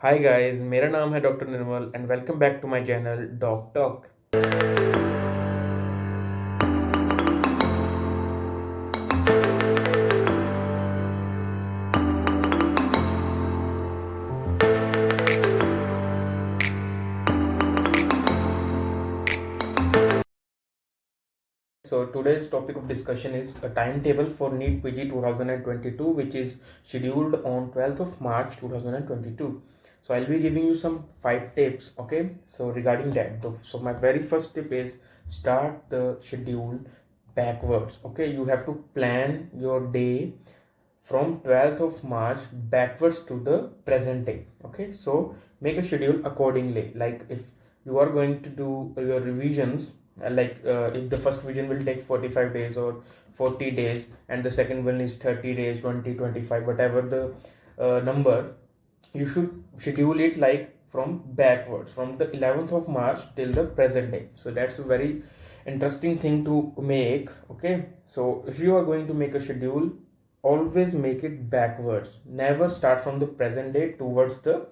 Hi guys, मेरा नाम है doctor Nirmal and welcome back to my channel doc talk. So today's topic of discussion is a timetable for NEET PG 2022, which is scheduled on 12th of March 2022. So I'll be giving you some 5 tips, okay? So regarding that, so my very first tip is start the schedule backwards, okay? You have to plan your day from 12th of March backwards to the present day, okay? So make a schedule accordingly. Like if you are going to do your revisions, if the first revision will take 45 days or 40 days and the second one is 30 days, 20, 25, whatever the number, you should schedule it like from backwards from the 11th of March till the present day. So that's a very interesting thing to make, okay? So if you are going to make a schedule, always make it backwards. Never start from the present day towards the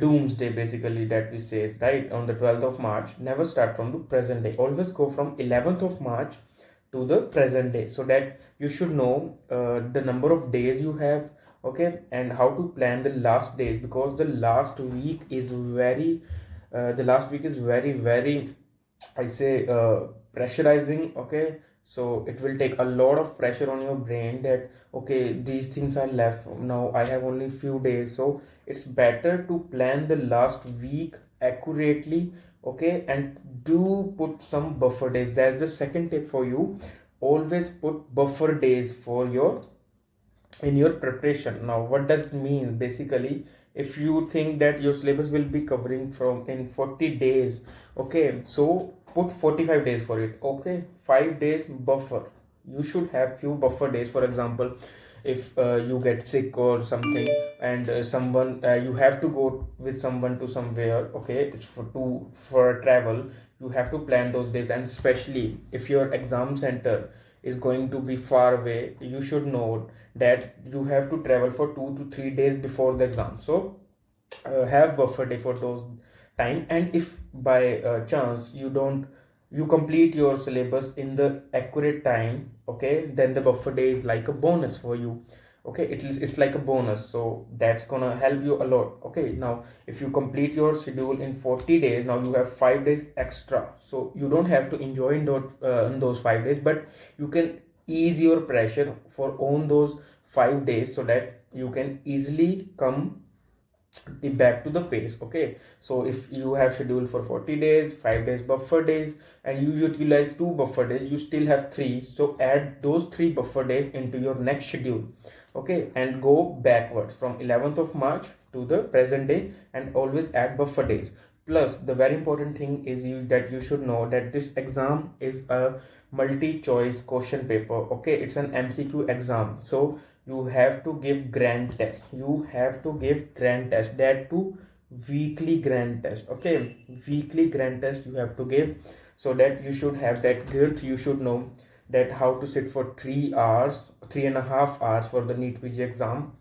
doomsday, basically, that we say, right, on the 12th of March. Never start from the present day. Always go from 11th of March to the present day, so that you should know the number of days you have, okay, and how to plan the last days, because the last week is very very, I say, pressurizing, okay? So it will take a lot of pressure on your brain that, okay, these things are left. Now I have only few days. So it's better to plan the last week accurately, okay? And do put some buffer days. That's the second tip for you. Always put buffer days for your in your preparation. Now what does it mean? Basically, if you think that your syllabus will be covering from in 40 days, okay, so put 45 days for it, okay? 5 days buffer. You should have few buffer days. For example, if you get sick or something, and someone you have to go with someone to somewhere, okay, it's for a travel, you have to plan those days. And especially if your exam center is going to be far away, you should know that you have to travel for 2 to 3 days before the exam. So have buffer day for those time. And if by chance you complete your syllabus in the accurate time, okay, then the buffer day is like a bonus for you, okay? It's like a bonus, so that's gonna help you a lot, okay? Now if you complete your schedule in 40 days, now you have 5 days extra. So you don't have to enjoy in those 5 days, but you can ease your pressure for on those 5 days, so that you can easily come back to the pace, okay? So if you have scheduled for 40 days, 5 days buffer days, and you utilize 2 buffer days, you still have 3. So add those 3 buffer days into your next schedule, okay, and go backwards from 11th of March to the present day, and always add buffer days. Plus the very important thing is that you should know that this exam is a multi-choice question paper, okay? It's an MCQ exam. So you have to give grand test. You have to give grand test, that too weekly grand test, okay? Weekly grand test you have to give, so that you should have that girth. You should know that how to sit for 3 hours, 3.5 hours for the NEET PG exam,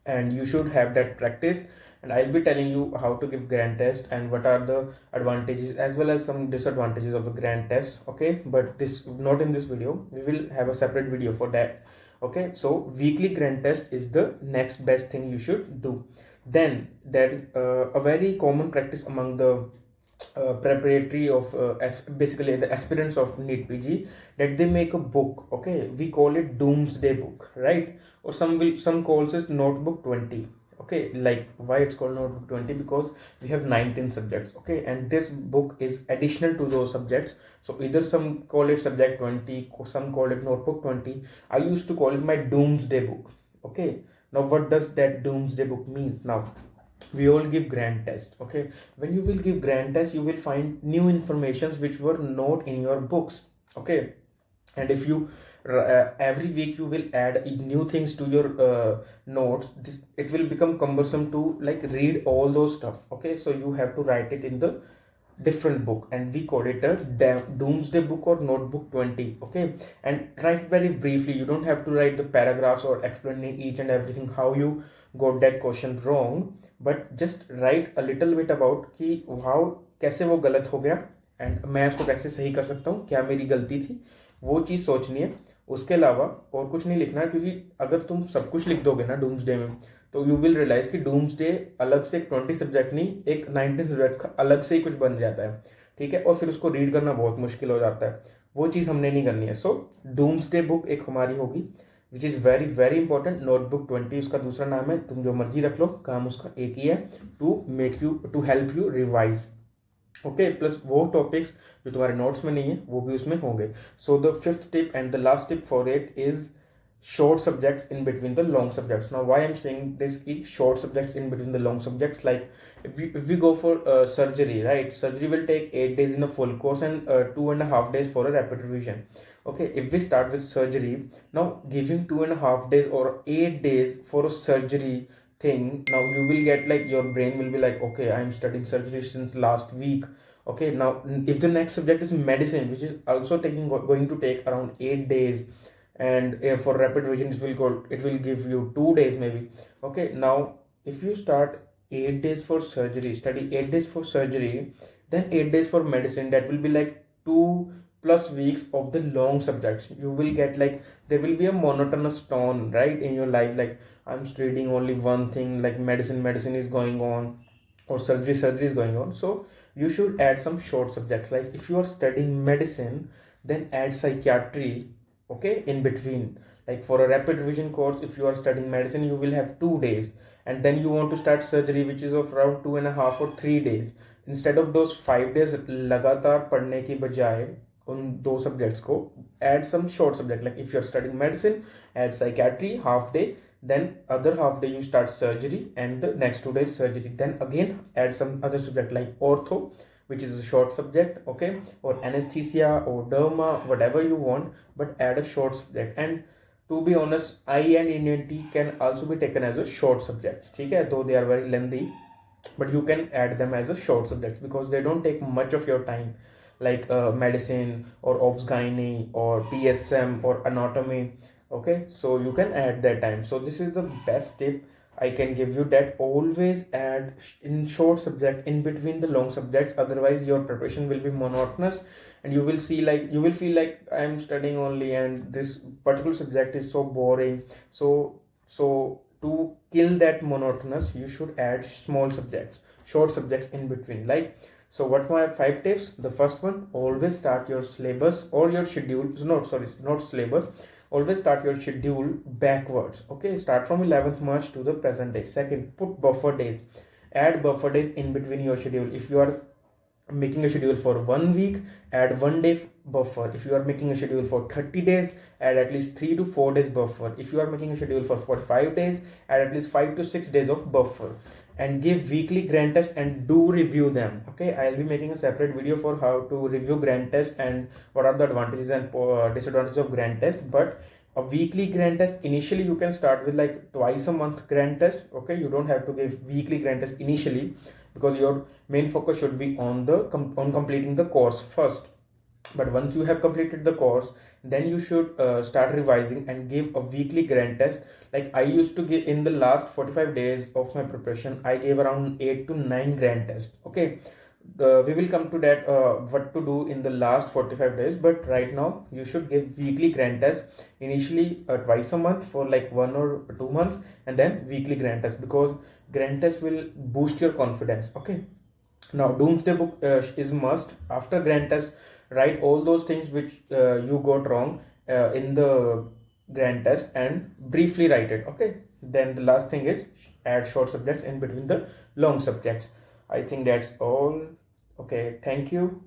and you should have that practice. And I'll be telling you how to give grand test and what are the advantages as well as some disadvantages of the grand test, okay? But this not in this video, we will have a separate video for that, okay? So weekly grand test is the next best thing you should do. Then a very common practice among the preparatory of basically the aspirants of NEET PG, that they make a book, okay? We call it doomsday book, right? Or some calls it notebook 20, okay? Like why it's called notebook 20? Because we have 19 subjects, okay, and this book is additional to those subjects. So either some call it subject 20, some call it notebook 20. I used to call it my doomsday book, okay? Now what does that doomsday book means? Now we all give grand test, okay? When you will give grand test, you will find new informations which were not in your books, okay? And if you every week you will add new things to your notes, it will become cumbersome to like read all those stuff, okay? So you have to write it in the different book, and we call it a doomsday book or notebook 20, okay? And write very briefly. You don't have to write the paragraphs or explaining each and everything how you got that question wrong, but just write a little bit about कि how कैसे वो गलत हो गया and मैं उसको कैसे सही कर सकता हूँ, क्या मेरी गलती थी, वो चीज़ सोचनी है। उसके अलावा और कुछ नहीं लिखना, क्योंकि अगर तुम सब कुछ लिख दोगे ना डूम्सडे में, तो यू विल रियलाइज कि डूम्सडे अलग से एक 20 सब्जेक्ट नहीं, एक 19 सब्जेक्ट का अलग से ही कुछ बन जाता है, ठीक है, और फिर उसको रीड करना बहुत मुश्किल हो जाता है। वो चीज़ हमने नहीं करनी है। सो डूम्सडे बुक एक हमारी होगी which is very very important. Notebook 20 उसका दूसरा नाम है, तुम जो मर्जी रख लो, काम उसका एक ही है, to help you revise. Okay, plus वो टॉपिक्स जो तुम्हारे नोट्स में नहीं है वो भी उसमें होंगे। So the fifth tip and the last tip for it is short subjects in between the long subjects. Now, why I'm saying this is short subjects in between the long subjects, like if we go for surgery, right? Surgery will take 8 days in a full course and 2.5 days for a rapid revision. Okay, if we start with surgery, now giving 2.5 days or 8 days for a surgery thing, now you will get like your brain will be like, okay, I'm studying surgery since last week. Okay, now if the next subject is medicine, which is also going to take around 8 days, and for rapid revision it will give you 2 days maybe. Okay, now if you start 8 days for surgery, study 8 days for surgery, then 8 days for medicine, that will be like 2+ weeks of the long subjects. You will get like there will be a monotonous tone, right, in your life, like I'm studying only one thing, like medicine is going on, or surgery is going on. So you should add some short subjects, like if you are studying medicine, then add psychiatry, okay, in between. Like for a rapid revision course, if you are studying medicine, you will have 2 days, and then you want to start surgery, which is of around 2.5 or 3 days. Instead of those 5 days लगातार पढ़ने की बजाय उन दो subjects को add some short subject. Like if you're studying medicine, add psychiatry half day, then other half day you start surgery, and the next 2 days surgery, then again add some other subject like ortho, which is a short subject, okay, or anesthesia or derma, whatever you want, but add a short subject. And to be honest, I and ENT can also be taken as a short subjects, okay, though they are very lengthy, but you can add them as a short subjects because they don't take much of your time, like medicine or obs gynae or PSM or anatomy. Okay, so you can add that time. So this is the best tip I can give you, that always add in short subject in between the long subjects, otherwise your preparation will be monotonous, and you will feel like I'm studying only and this particular subject is so boring. So to kill that monotonous, you should add small subjects, short subjects in between. Like, so what my 5 tips? The first one, always start your syllabus or your schedule, not syllabus, always start your schedule backwards. Okay, start from 11th March to the present day. Second, put buffer days, add buffer days in between your schedule. If you are making a schedule for 1 week, add 1 day buffer. If you are making a schedule for 30 days, add at least 3 to 4 days buffer. If you are making a schedule for 45 days, add at least 5 to 6 days of buffer. And give weekly grand test and do review them. Okay, I'll be making a separate video for how to review grand test and what are the advantages and disadvantages of grand test. But a weekly grand test, initially you can start with like twice a month grand test. Okay, you don't have to give weekly grand test initially, because your main focus should be on completing the course first. But once you have completed the course, then you should start revising and give a weekly grand test. Like I used to give in the last 45 days of my preparation, I gave around 8 to 9 grand tests. Okay, we will come to that, what to do in the last 45 days, but right now you should give weekly grand tests initially, twice a month for like 1 or 2 months, and then weekly grand test, because grand test will boost your confidence. Okay, now doomsday book is must. After grand test, write all those things which you got wrong in the grand test and briefly write it. Okay, then the last thing is add short subjects in between the long subjects. I think that's all. Okay, thank you.